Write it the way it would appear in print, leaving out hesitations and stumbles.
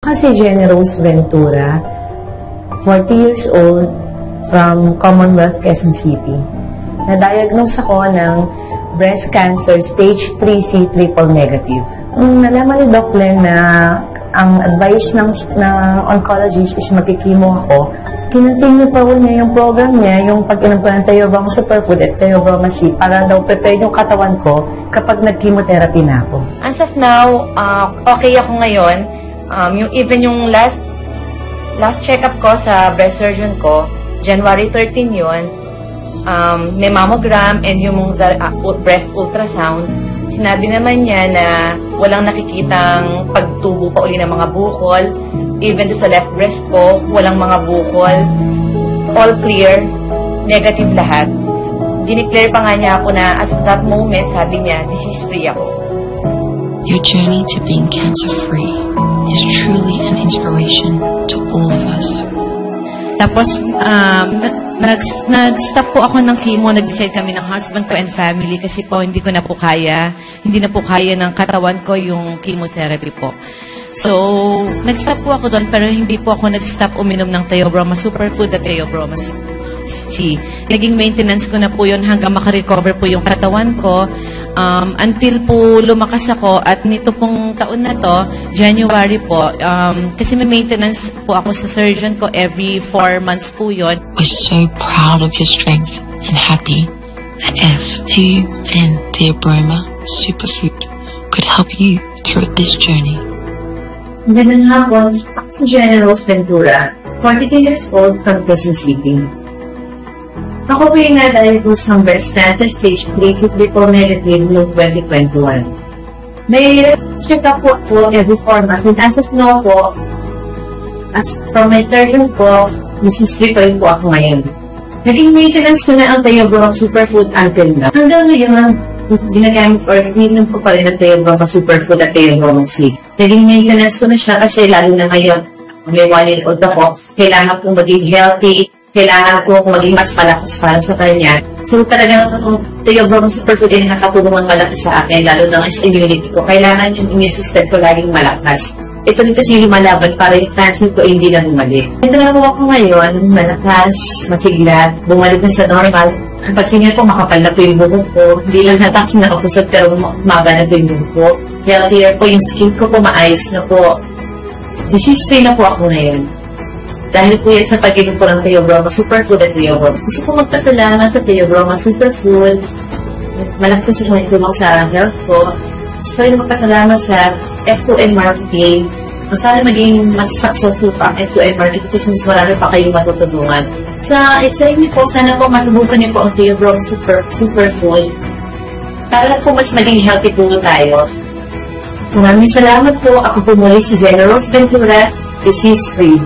Si Jenny Rose Ventura, 40 years old, from Commonwealth, Quezon City. Na-diagnose ako ng breast cancer stage 3C triple negative. Nalaman ni Doc Len na ang advice ng oncologist is magkikimo ako, kinontinue pa niya yung program niya, yung pag-inom ko ng Theobroma Superfood at Theobroma C para daw prepare yung katawan ko kapag nag-chemotherapy na ako. As of now, okay ako ngayon. Yung last check-up ko sa breast surgeon ko, January 13 yun, may mammogram and yung breast ultrasound. Sinabi naman niya na walang nakikitang pagtubo pa uli ng mga bukol. Even sa left breast ko, walang mga bukol. All clear, negative lahat. Dineclare pa nga niya ako na as of that moment, sabi niya, disease-free ako. Your journey to being cancer-free is truly an inspiration to all of us. Tapos, nag-stop po ako ng chemo, nag-decide kami ng husband ko and family kasi po hindi ko na po kaya, hindi na po kaya ng katawan ko yung chemotherapy po. So, nag-stop po ako doon pero hindi po ako nag-stop uminom ng Theobroma Superfood at Theobroma C. Naging maintenance ko na po yun hanggang makarecover po yung katawan ko. Until po lumakas ako at nito pong taon na to, January po, kasi may maintenance po ako sa surgeon ko every 4 months po yun. We're so proud of your strength and happy that F2 and Theobroma Superfood could help you through this journey. Magandang hapon, ako si Jenny Rose Ventura, 42 years old from Quezon City. Ako po yung na-diagnose ng breast cancer stage 3C triple negative noong 2021. May check up po ako every 4 months. And as of now po, from my third year po, nasistripping po ako ngayon. Naging maintenance ko na ang Theobroma Superfood until now. Hanggang ngayon, ginagamit or ininom ko pa rin ang Theobroma Superfood at Theobroma C. Naging maintenance ko na siya kasi lalo na ngayon, may 1 year old ako, kailangan kong maging healthy, kailangan ko maging mas malakas para sa kanya. So talagang Theobroma Superfood ay nakatulungan malaki sa akin, lalo na sa immunity ko. Kailangan yung immune system ko laging malakas. Ito rin kasi lumalaban para yung cancer ko hindi na bumalik. Ito na po ako ngayon, malakas, masigla, bumalik na sa normal. Ang pagsingin po, makapal na po yung buhok ko. Hindi lang natas na kapusot pero umaga na po yung buhok ko. Healthier po yung skin ko po, maayos na po. Disease-free na po ako ngayon. Dahil po yan sa pag-inom po ng Theobroma Superfood at Theobroma. Gusto ko magpasalamat sa Theobroma Superfood. Malaki sa mga tulong sa health ko. Gusto ko rin magpasalamat sa F2N Marketing. Sana maging mas successful pa ang F2N Marketing kasi mas marami pa kayong matutulungan. Sa inyo po, sana po masubukan niyo po ang Theobroma Superfood. Para po mas maging healthy po tayo. Maraming salamat po. Ako po muli si Jenny Rose Ventura, disease-free.